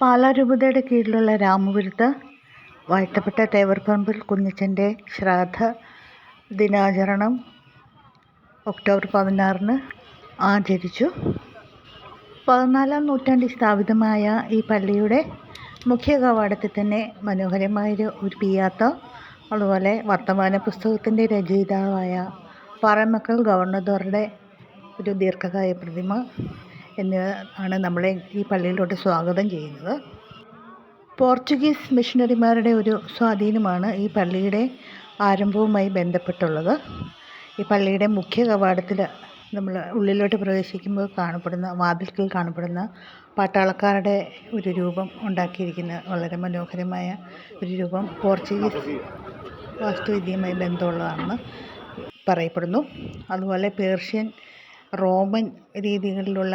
പാലാരൂപതയുടെ കീഴിലുള്ള രാമപുരത്ത് വാഴ്ത്തപ്പെട്ട തേവർപ്പറമ്പിൽ കുഞ്ഞച്ചൻ്റെ ശ്രാദ്ധ ദിനാചരണം ഒക്ടോബർ 16 ആചരിച്ചു. 14-ാം നൂറ്റാണ്ടിൽ സ്ഥാപിതമായ ഈ പള്ളിയുടെ മുഖ്യ കവാടത്തിൽ തന്നെ മനോഹരമായൊരു ഒരു പിയാത്ത, അതുപോലെ വർത്തമാന പുസ്തകത്തിൻ്റെ രചയിതാവായ പാറമക്കൽ ഗവർണറുടെ ഒരു ദീർഘകായ പ്രതിമ എന്നിവ ആണ് നമ്മളെ ഈ പള്ളിയിലോട്ട് സ്വാഗതം ചെയ്യുന്നത്. പോർച്ചുഗീസ് മിഷണറിമാരുടെ ഒരു സ്വാധീനമാണ് ഈ പള്ളിയുടെ ആരംഭവുമായി ബന്ധപ്പെട്ടുള്ളത്. ഈ പള്ളിയുടെ മുഖ്യ കവാടത്തിൽ നമ്മൾ ഉള്ളിലോട്ട് പ്രവേശിക്കുമ്പോൾ വാതിൽക്കൽ കാണപ്പെടുന്ന പട്ടാളക്കാരുടെ ഒരു രൂപം ഉണ്ടാക്കിയിരിക്കുന്ന വളരെ മനോഹരമായ ഒരു രൂപം പോർച്ചുഗീസ് വാസ്തുവിദ്യയുമായി ബന്ധമുള്ളതാണെന്ന് പറയപ്പെടുന്നു. അതുപോലെ പേർഷ്യൻ, റോമൻ രീതികളിലുള്ള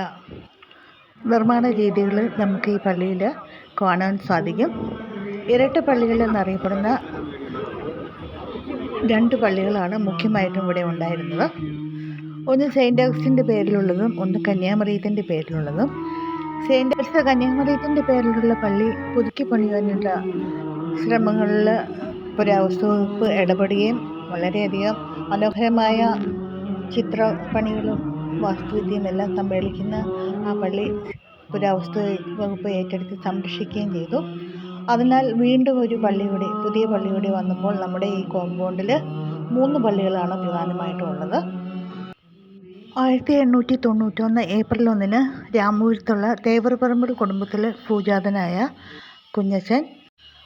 നിർമ്മാണ രീതികൾ നമുക്ക് ഈ പള്ളിയിൽ കാണാൻ സാധിക്കും. ഇരട്ട പള്ളികൾ എന്നറിയപ്പെടുന്ന 2 പള്ളികളാണ് മുഖ്യമായിട്ടും ഇവിടെ ഉണ്ടായിരുന്നത്. ഒന്ന് സെയിൻറ്റ് അഗസ്റ്റിൻ്റെ പേരിലുള്ളതും ഒന്ന് കന്യാമറിയത്തിൻ്റെ പേരിലുള്ളതും. സെയിൻറ്റ് അഗസ്റ്റ് കന്യാമറിയത്തിൻ്റെ പേരിലുള്ള പള്ളി പുതുക്കി പണിയാനുള്ള ശ്രമങ്ങളിൽ പുരാവസ്തു വകുപ്പ് ഇടപെടുകയും വളരെയധികം മനോഹരമായ ചിത്രപ്പണികളും വാസ്തുവിദ്യയും എല്ലാം സമ്മേളിക്കുന്ന ആ പള്ളി പുരാവസ്തു വകുപ്പ് ഏറ്റെടുത്ത് സംരക്ഷിക്കുകയും ചെയ്തു. അതിനാൽ വീണ്ടും ഒരു പുതിയ പള്ളി കൂടി വന്നപ്പോൾ നമ്മുടെ ഈ കോമ്പൗണ്ടിൽ 3 പള്ളികളാണ് പ്രധാനമായിട്ടും ഉള്ളത്. 1891 ഏപ്രിൽ 1 രാമപുരത്തുള്ള തേവർപ്പറമ്പിൽ കുടുംബത്തിൽ പൂജാതനായ കുഞ്ഞച്ചൻ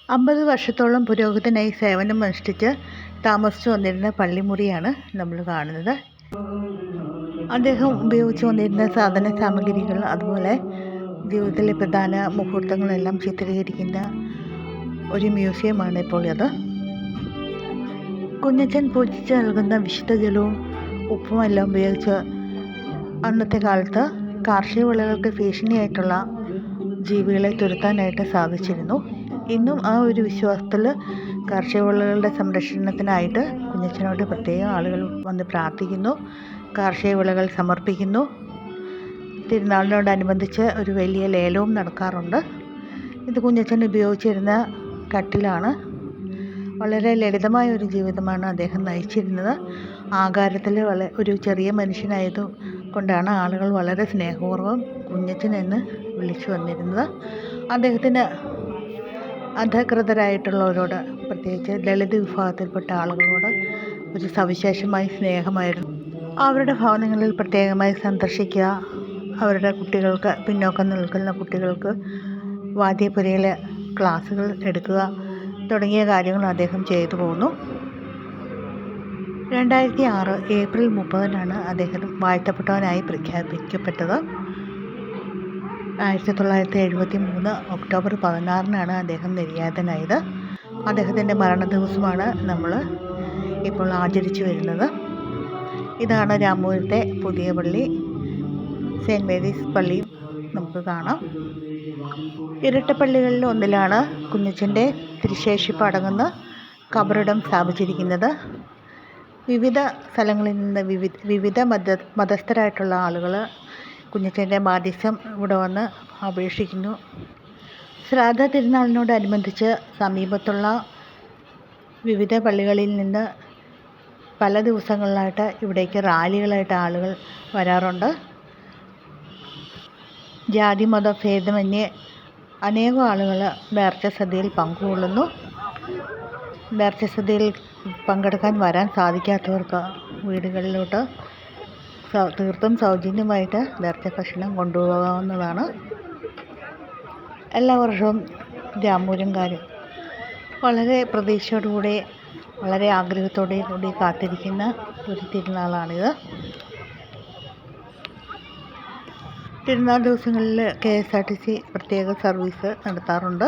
50 വർഷത്തോളം പുരോഹിതനായി സേവനം അനുഷ്ഠിച്ച് താമസിച്ചു വന്നിരുന്ന പള്ളിമുറിയാണ് നമ്മൾ കാണുന്നത്. അദ്ദേഹം ഉപയോഗിച്ചു വന്നിരുന്ന സാധന സാമഗ്രികൾ, അതുപോലെ ജീവിതത്തിലെ പ്രധാന മുഹൂർത്തങ്ങളെല്ലാം ചിത്രീകരിക്കുന്ന ഒരു മ്യൂസിയമാണ് ഇപ്പോൾ അത്. കുഞ്ഞച്ചൻ പൂജിച്ച് നൽകുന്ന വിശുദ്ധ ജലവും ഉപ്പും എല്ലാം ഉപയോഗിച്ച് അന്നത്തെ കാലത്ത് കാർഷിക വിളകൾക്ക് ഭീഷണിയായിട്ടുള്ള ജീവികളെ തുരത്താനായിട്ട് സാധിച്ചിരുന്നു. ഇന്നും ആ ഒരു വിശ്വാസത്തിൽ കാർഷിക വിളകളുടെ സംരക്ഷണത്തിനായിട്ട് കുഞ്ഞച്ചനോട് പ്രത്യേകം ആളുകൾ വന്ന് പ്രാർത്ഥിക്കുന്നു, കാർഷിക വിളകൾ സമർപ്പിക്കുന്നു. തിരുനാളിനോടനുബന്ധിച്ച് ഒരു വലിയ ലേലവും നടക്കാറുണ്ട്. ഇത് കുഞ്ഞച്ചൻ ഉപയോഗിച്ചിരുന്ന കട്ടിലാണ്. വളരെ ലളിതമായ ഒരു ജീവിതമാണ് അദ്ദേഹം നയിച്ചിരുന്നത്. ആകാരത്തിൽ ഒരു ചെറിയ മനുഷ്യനായത് കൊണ്ടാണ് ആളുകൾ വളരെ സ്നേഹപൂർവ്വം കുഞ്ഞച്ചൻ എന്ന് വിളിച്ചു വന്നിരുന്നത്. അദ്ദേഹത്തിന് അധകൃതരായിട്ടുള്ളവരോട്, പ്രത്യേകിച്ച് ദളിത് വിഭാഗത്തിൽപ്പെട്ട ആളുകളോട് ഒരു സവിശേഷമായ സ്നേഹമായിരുന്നു. അവരുടെ ഭവനങ്ങളിൽ പ്രത്യേകമായി സന്ദർശിക്കുക, അവരുടെ കുട്ടികൾക്ക്, പിന്നോക്കം നിൽക്കുന്ന കുട്ടികൾക്ക് വാദ്യപുരയിലെ ക്ലാസ്സുകൾ എടുക്കുക തുടങ്ങിയ കാര്യങ്ങൾ അദ്ദേഹം ചെയ്തു പോന്നു. 2006 ഏപ്രിൽ 30 അദ്ദേഹം വാഴ്ത്തപ്പെട്ടവനായി പ്രഖ്യാപിക്കപ്പെട്ടത്. 1973 ഒക്ടോബർ 16 അദ്ദേഹം നിര്യാതനായത്. അദ്ദേഹത്തിൻ്റെ മരണദിവസമാണ് നമ്മൾ ഇപ്പോൾ ആചരിച്ചു വരുന്നത്. ഇതാണ് രാമപുരത്തെ പുതിയ പള്ളി, സെൻറ്റ് മേരീസ് പള്ളിയും നമുക്ക് കാണാം. ഇരട്ടപ്പള്ളികളിൽ ഒന്നിലാണ് കുഞ്ഞച്ചൻ്റെ തിരുശേഷിപ്പ് അടങ്ങുന്ന കബറിടം സ്ഥാപിച്ചിരിക്കുന്നത്. വിവിധ സ്ഥലങ്ങളിൽ നിന്ന് വിവിധ മതസ്ഥരായിട്ടുള്ള ആളുകൾ കുഞ്ഞച്ചൻ്റെ മാധ്യസ്ഥം ഇവിടെ വന്ന് അപേക്ഷിക്കുന്നു. ശ്രാദ്ധ തിരുനാളിനോടനുബന്ധിച്ച് സമീപത്തുള്ള വിവിധ പള്ളികളിൽ നിന്ന് പല ദിവസങ്ങളിലായിട്ട് ഇവിടേക്ക് റാലികളായിട്ട് ആളുകൾ വരാറുണ്ട്. ജാതി മത ഭേദമന്യേ അനേകം ആളുകൾ നേർച്ച സദ്യയിൽ പങ്കുകൊള്ളുന്നു. നേർച്ച സദ്യയിൽ പങ്കെടുക്കാൻ വരാൻ സാധിക്കാത്തവർക്ക് വീടുകളിലോട്ട് തീർത്തും സൗജന്യമായിട്ട് നേർച്ച ഭക്ഷണം കൊണ്ടുപോകാവുന്നതാണ്. എല്ലാ വർഷവും രാമപുരംകാർ വളരെ പ്രതീക്ഷയോടുകൂടി, വളരെ ആഗ്രഹത്തോടുകൂടി കാത്തിരിക്കുന്ന ഒരു തിരുനാളാണിത്. തിരുനാൾ ദിവസങ്ങളിൽ KSRTC പ്രത്യേക സർവീസ് നടത്താറുണ്ട്.